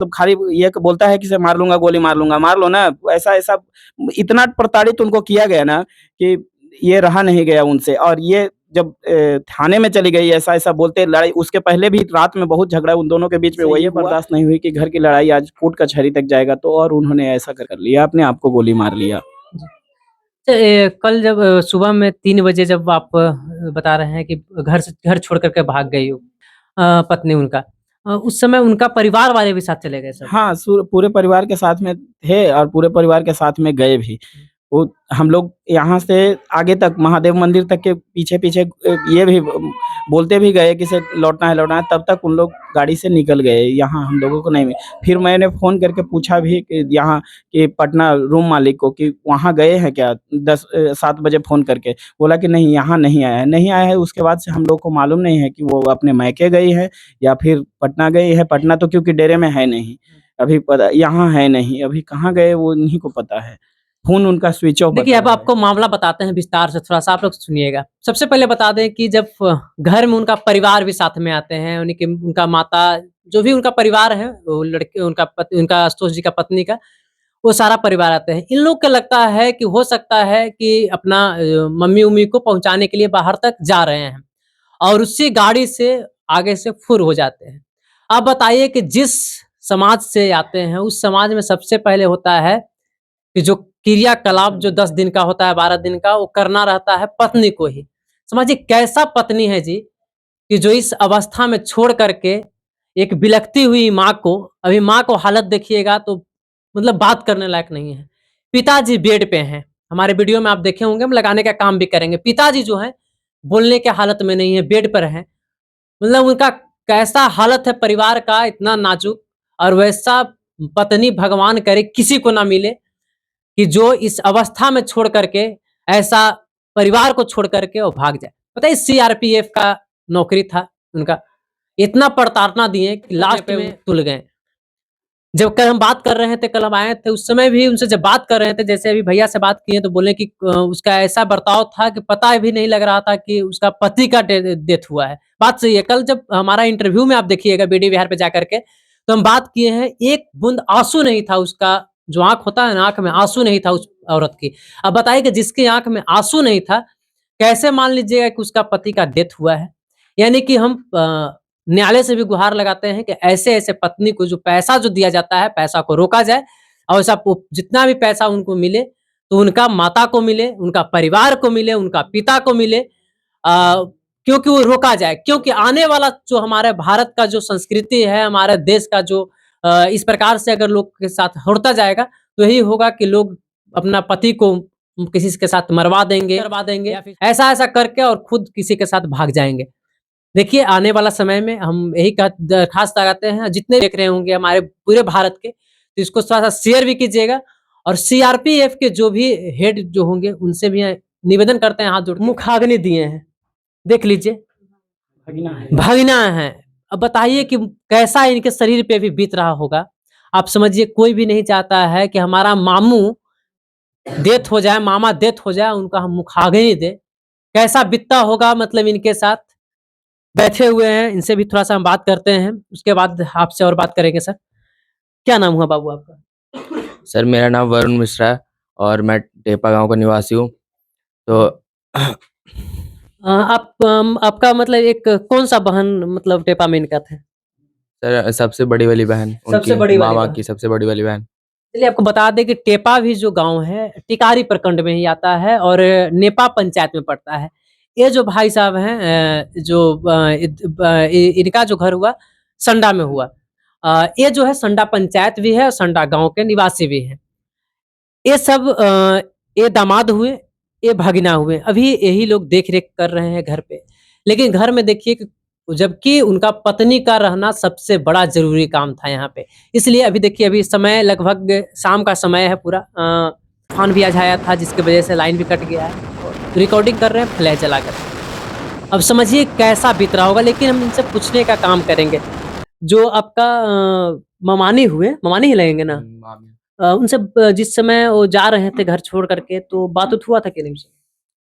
तो खाली ये बोलता है कि इसे मार लूँगा, गोली मार लूँगा, मार लो ना। ऐसा-ऐसा इतना प्रताड़ित उनको किया गया ना कि ये रहा नहीं गया उनसे। और ये जब थाने में चली गई ऐसा-ऐसा बोलते लड़ाई, उसके पहले भी रात में बहुत झगड़ा उन दोनों के बीच में, वही बर्दाश्त नहीं हुई कि घर की लड़ाई आज कोर्ट कचहरी तक जाएगा, तो और उन्होंने ऐसा कर लिया, अपने आप को गोली मार लिया। अच्छा, कल जब सुबह में 3 बजे जब आप बता रहे हैं कि घर छोड़ कर के भाग गई हो पत्नी उनका, उस समय उनका परिवार वाले भी साथ चले गए सब? हाँ, पूरे परिवार के साथ में थे और पूरे परिवार के साथ में गए भी। वो हम लोग यहाँ से आगे तक महादेव मंदिर तक के पीछे-पीछे ये भी बोलते भी गए कि इसे लौटना है, तब तक उन लोग गाड़ी से निकल गए, यहाँ हम लोगों को नहीं मिले। फिर मैंने फ़ोन करके पूछा भी कि यहाँ कि पटना रूम मालिक को कि वहाँ गए हैं क्या? 7 बजे फ़ोन करके, बोला कि नहीं यहाँ नहीं आया है। नहीं आया है, उसके बाद से हम लोग को मालूम नहीं है कि वो अपने मायके गई है या फिर पटना गई है। पटना तो क्योंकि डेरे में है नहीं, अभी पता यहाँ है नहीं, अभी कहाँ गए वो उन्हीं को पता है। फ़ोन उनका स्विच ऑफ देखिए, बता अब रहा है। आपको मामला बताते हैं विस्तार से, थोड़ा-सा आप लोग सुनिएगा। सबसे पहले बता दें कि जब घर में उनका परिवार भी साथ में आते हैं, उन्हीं के उनका माता, जो भी उनका परिवार है, वो लड़के उनका आशुतोष जी का पत्नी का, वो सारा परिवार आते हैं। इन लोग को लगता है कि हो सकता है कि अपना मम्मी-वम्मी को पहुँचाने के लिए बाहर तक जा रहे हैं और उसी गाड़ी से आगे से फुर हो जाते हैं। आप बताइए कि जिस समाज से आते हैं, उस समाज में सबसे पहले होता है कि जो क्रियाकलाप जो 10 दिन का होता है, 12 दिन का, वो करना रहता है पत्नी को ही। समझिए कैसा पत्नी है जी, कि जो इस अवस्था में छोड़ कर के एक बिलखती हुई माँ को, अभी माँ को हालत देखिएगा तो मतलब बात करने लायक नहीं है। पिताजी बेड पे हैं, हमारे वीडियो में आप देखे होंगे, हम लगाने का काम भी करेंगे। पिताजी जो हैं, बोलने के हालत में नहीं है, बेड पर हैं। मतलब उनका कैसा हालत है परिवार का, इतना नाजुक, और वैसा पत्नी भगवान करे किसी को ना मिले कि जो इस अवस्था में छोड़ करके, ऐसा परिवार को छोड़ करके वो भाग जाए। पता है सीआरपीएफ का नौकरी था उनका, इतना प्रताड़ना दिए कि लास्ट में तुल गए। जब कल हम बात कर रहे थे, कल हम आए थे, उस समय भी उनसे जब बात कर रहे थे, जैसे अभी भैया से बात किए तो बोले कि उसका ऐसा बर्ताव था कि पता भी नहीं लग रहा था कि उसका पति का डेथ हुआ है। बात सही है। कल जब हमारा इंटरव्यू में आप देखिएगा बीडी बिहार पे जाकर के, तो हम बात किए हैं, एक बूंद आंसू नहीं था उसका, जो आंख होता है ना, आंख में आंसू नहीं था उस औरत की। अब बताइए कि जिसकी आंख में आंसू नहीं था, कैसे मान लीजिएगा कि उसका पति का डेथ हुआ है। यानी कि हम न्यायालय से भी गुहार लगाते हैं कि ऐसे-ऐसे पत्नी को जो पैसा जो दिया जाता है, पैसा को रोका जाए और ऐसा जितना भी पैसा उनको मिले, तो उनका माता को मिले, उनका परिवार को मिले, उनका पिता को मिले, क्योंकि वो रोका जाए। क्योंकि आने वाला जो हमारे भारत का जो संस्कृति है, हमारे देश का जो इस प्रकार से अगर लोग के साथ होता जाएगा, तो यही होगा कि लोग अपना पति को किसी के साथ मरवा देंगे ऐसा-ऐसा करके और खुद किसी के साथ भाग जाएँगे। देखिए, आने वाला समय में हम यही दरख़्वास्त लगाते हैं, जितने देख रहे होंगे हमारे पूरे भारत के, तो इसको थोड़ा-सा शेयर भी कीजिएगा और सीआरपीएफ के जो भी हेड जो होंगे, उनसे भी निवेदन करते हैं हाथ जोड़ के, मुखाग्नि दिए हैं, देख लीजिए। भगना है। अब बताइए कि कैसा इनके शरीर पे भी बीत रहा होगा। आप समझिए, कोई भी नहीं चाहता है कि हमारा मामू डेथ हो जाए, मामा डेथ हो जाए, उनका हम मुखाग्नि दें। कैसा बीतता होगा मतलब इनके साथ। बैठे हुए हैं, इनसे भी थोड़ा-सा हम बात करते हैं, उसके बाद आपसे और बात करेंगे सर। क्या नाम हुआ बाबू आपका? सर मेरा नाम वरुण मिश्रा है और मैं टेपा गाँव का निवासी हूँ। तो आपका मतलब एक कौन-सा बहन मतलब टेपा में इनका था? सर सबसे बड़ी वाली बहन, सबसे उनकी बड़ी वाली मामा बहन। की सबसे बड़ी वाली बहन। चलिए आपको बता दें कि टेपा भी जो गाँव है, टिकारी प्रखंड में ही आता है और नेपा पंचायत में पड़ता है। ये जो भाई साहब हैं इनका जो घर हुआ, संडा में हुआ। ये जो है संडा पंचायत भी है और संडा गाँव के निवासी भी हैं। ये सब ये दामाद हुए, ये भगीना हुए। अभी यही लोग देख-रेख कर रहे हैं घर पे। लेकिन घर में देखिए कि जबकि उनका पत्नी का रहना सबसे बड़ा ज़रूरी काम था यहाँ पे। इसलिए अभी देखिए, अभी समय लगभग शाम का समय है पूरा। तूफ़ान भी आज आया था जिसकी वज़ह से लाइन भी कट गया है। रिकॉर्डिंग कर रहे हैं फ्लैश जलाकर। अब समझिए कैसा बीत रहा होगा, लेकिन हम इनसे पूछने का काम करेंगे। जो आपका ममानी हुए, ममानी ही लगेंगे ना? उनसे जिस समय वो जा रहे थे घर छोड़ कर के, तो बात-उत हुआ था कि नहीं उनसे?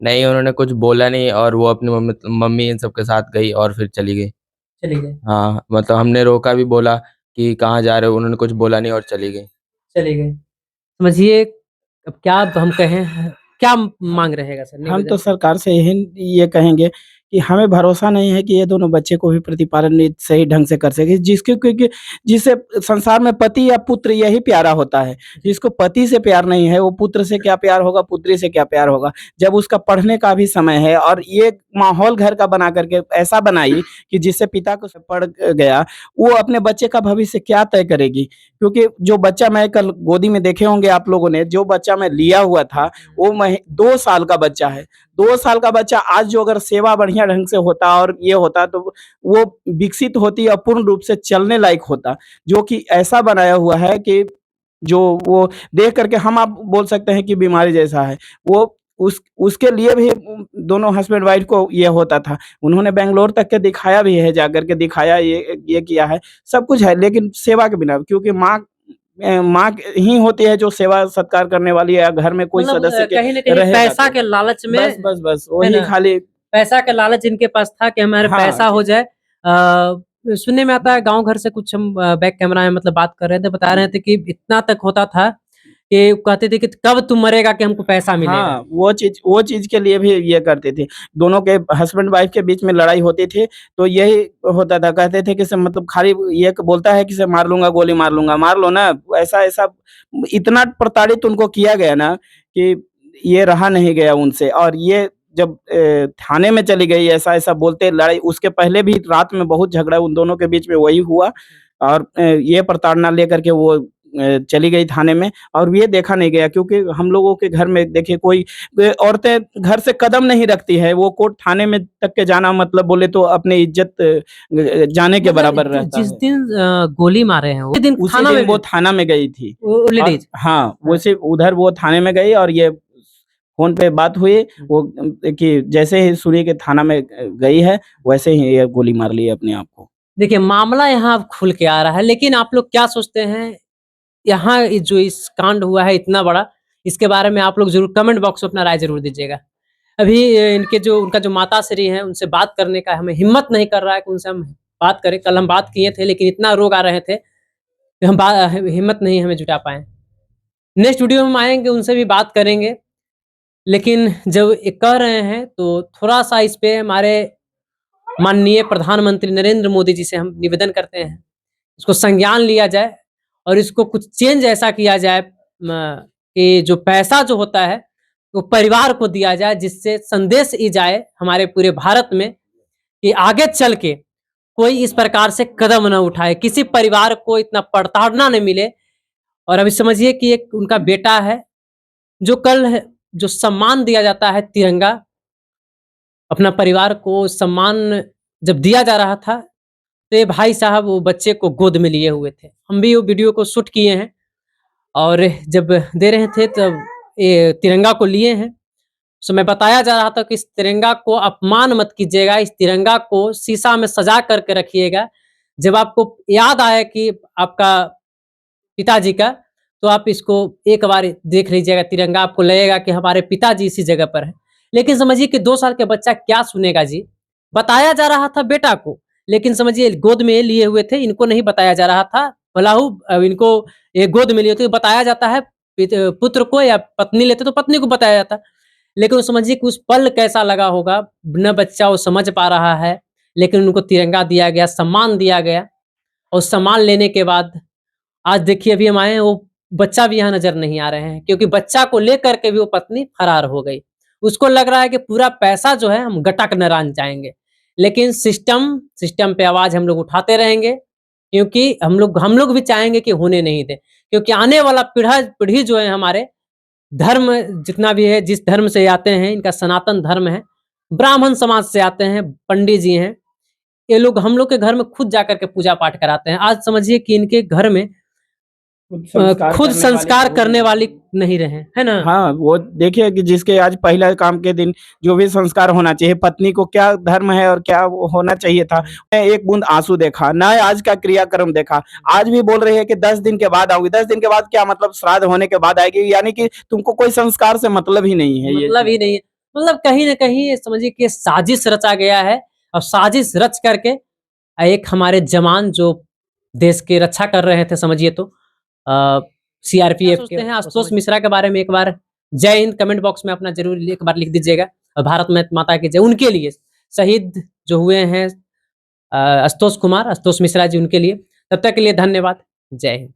नहीं, उन्होंने कुछ बोला नहीं और वो अपनी मम्मी इन सब के साथ गई और फिर चली गई। चली गए। हाँ, मतलब हमने रोका भी, बोला कि कहाँ जा रहे हो, उन्होंने कुछ बोला नहीं और चली गई। चली गई। समझिए, अब क्या हम कहें, क्या माँग रहेगा सर हम तो निवेदन? सरकार से यही ये कहेंगे कि हमें भरोसा नहीं है कि ये दोनों बच्चे को भी प्रतिपालन सही ढंग से कर सके। जिसके क्योंकि जिसे संसार में पति या पुत्र यही प्यारा होता है। जिसको पति से प्यार नहीं है, वो पुत्र से क्या प्यार होगा, पुत्री से क्या प्यार होगा। जब उसका पढ़ने का भी समय है और ये माहौल घर का बना करके ऐसा बनाई कि जिससे पिता को पड़ गया, वो अपने बच्चे का भविष्य क्या तय करेगी? क्योंकि जो बच्चा मैं कल गोदी में देखे होंगे आप लोगों ने, जो बच्चा मैं लिया हुआ था, वो 2 साल का बच्चा है। 2 साल का बच्चा आज जो अगर सेवा बढ़िया ढंग से होता और ये होता तो वो विकसित होती और पूर्ण रूप से चलने लायक होता। जो कि ऐसा बनाया हुआ है कि जो वो देख कर के हम आप बोल सकते हैं कि बीमारी जैसा है। वो उसके लिए भी दोनों हस्बैंड वाइफ को ये होता था। उन्होंने बैंगलोर तक के दिखाया भी है, जाकर के दिखाया ये किया है, सब कुछ है लेकिन सेवा के बिना क्योंकि माँ ही होती है जो सेवा सत्कार करने वाली है या घर में कोई मतलब सदस्य के कहीं न कहीं रहेगा पैसा तो। के लालच में, बस है वही ना? खाली पैसा का लालच इनके पास था कि हमारे हाँ, पैसा हो जाए। सुनने में आता है गाँव घर से कुछ हम बैक कैमरा में मतलब बात कर रहे थे, बता रहे थे कि इतना तक होता था कि कहते थे कि कब तू मरेगा कि हमको पैसा मिलेगा। हाँ, वो चीज़ के लिए भी ये करते थे। दोनों के हस्बैंड वाइफ के बीच में लड़ाई होती थी, तो यही होता था, कहते थे कि सब मतलब खाली ये बोलता है कि से मार लूँगा, गोली मार लूँगा, मार लो ना, ऐसा-ऐसा इतना प्रताड़ित उनको किया गया ना कि ये रहा नहीं गया उनसे और ये जब थाने में चली गई ऐसा-ऐसा बोलते लड़ाई उसके पहले भी रात में बहुत झगड़ा उन दोनों के बीच में वही हुआ और ये प्रताड़ना लेकर के वो चली गई थाने में और ये देखा नहीं गया क्योंकि हम लोगों के घर में देखिए कोई औरतें घर से कदम नहीं रखती है, वो कोर्ट थाने में तक के जाना मतलब बोले तो अपनी इज़्ज़त जाने के मतलब बराबर रहता जिस है। दिन गोली मारे हैं, उसी दिन उसी थाना में दिन वो थाना में गई थी वो और लेडीज़। हाँ, हाँ। उसी उधर वो थाने में गई और ये फ़ोन पे बात हुई वो कि जैसे ही सुनी कि थाना में गई है, वैसे ही ये गोली मार ली अपने आप को। देखिए, मामला यहाँ अब खुल के आ रहा है, लेकिन आप लोग क्या सोचते हैं, यहाँ जो इस कांड हुआ है इतना बड़ा, इसके बारे में आप लोग ज़रूर कमेंट बॉक्स में अपना राय ज़रूर दीजिएगा। अभी इनके जो उनका जो माताश्री हैं, उनसे बात करने का हमें हिम्मत नहीं कर रहा है कि उनसे हम बात करें। कल हम बात किए थे, लेकिन इतना रोग आ रहे थे कि हम हिम्मत नहीं हमें जुटा पाए। नेक्स्ट वीडियो में हम आएँगे, उनसे भी बात करेंगे। लेकिन जब ये कह रहे हैं, तो थोड़ा-सा इस पे हमारे माननीय प्रधानमंत्री नरेंद्र मोदी जी से हम निवेदन करते हैं, इसको संज्ञान लिया जाए और इसको कुछ चेंज ऐसा किया जाए कि जो पैसा जो होता है, वो परिवार को दिया जाए, जिससे संदेश ये जाए हमारे पूरे भारत में कि आगे चल के कोई इस प्रकार से कदम ना उठाए, किसी परिवार को इतना प्रताड़ना न मिले। और अभी समझिए कि एक उनका बेटा है, जो कल जो सम्मान दिया जाता है तिरंगा, अपना परिवार को सम्मान जब दिया जा रहा था, तो ये भाई साहब वो बच्चे को गोद में लिए हुए थे। हम भी वो वीडियो को शूट किए हैं और जब दे रहे थे तब ये तिरंगा को लिए हैं। समय बताया जा रहा था कि इस तिरंगा को अपमान मत कीजिएगा, इस तिरंगा को शीशा में सजा करके रखिएगा। जब आपको याद आए कि आपका पिताजी का, तो आप इसको एक बार देख लीजिएगा तिरंगा, आपको लगेगा कि हमारे पिताजी इसी जगह पर हैं। लेकिन समझिए कि 2 साल के बच्चा क्या सुनेगा जी? बताया जा रहा था बेटा को, लेकिन समझिए गोद में लिए हुए थे, इनको नहीं बताया जा रहा था। भलाहू इनको ये गोद में लिए थे, बताया जाता है पुत्र को या पत्नी लेते तो पत्नी को बताया जाता। लेकिन वो समझिए कि उस पल कैसा लगा होगा, न बच्चा वो समझ पा रहा है, लेकिन उनको तिरंगा दिया गया, सम्मान दिया गया और सम्मान लेने के बाद आज देखिए अभी हम आए हैं, वो बच्चा भी यहाँ नज़र नहीं आ रहे हैं, क्योंकि बच्चा को लेकर के भी वो पत्नी फरार हो गई। उसको लग रहा है कि पूरा पैसा जो है हम गटक न रान जाएँगे। लेकिन सिस्टम पे आवाज़ हम लोग उठाते रहेंगे, क्योंकि हम लोग भी चाहेंगे कि होने नहीं दें। क्योंकि आने वाला पीढ़ी जो है हमारे, धर्म जितना भी है, जिस धर्म से आते हैं, इनका सनातन धर्म है, ब्राह्मण समाज से आते हैं, पंडित जी हैं, ये लोग हम लोग के घर में खुद जाकर के पूजा पाठ कराते हैं। आज समझिए कि इनके घर में खुद संस्कार करने वाली नहीं रहे, है ना? हाँ, वो देखिए कि जिसके आज पहला काम के दिन जो भी संस्कार होना चाहिए, पत्नी को क्या धर्म है और क्या वो होना चाहिए था, मैं एक बूंद आँसू देखा, ना आज का क्रियाक्रम देखा। आज भी बोल रही है कि 10 दिन के बाद आऊँगी, 10 दिन के बाद क्या मतलब श्राद्ध होने के बाद आएगी, यानी कि तुमको कोई संस्कार से मतलब ही नहीं है ये मतलब चीज़। ही नहीं है। मतलब कहीं न कहीं ये समझिए कि साजिश रचा गया है और साजिश रच करके एक हमारे जवान जो देश की रक्षा कर रहे थे समझिए तो। सीआरपीएफ के हैं आशुतोष मिश्रा के बारे में एक बार जय हिंद कमेंट बॉक्स में अपना जरूर एक बार लिख दीजिएगा। और भारत माता की जय उनके लिए, शहीद जो हुए हैं आशुतोष मिश्रा जी, उनके लिए। तब तक के लिए धन्यवाद। जय हिंद।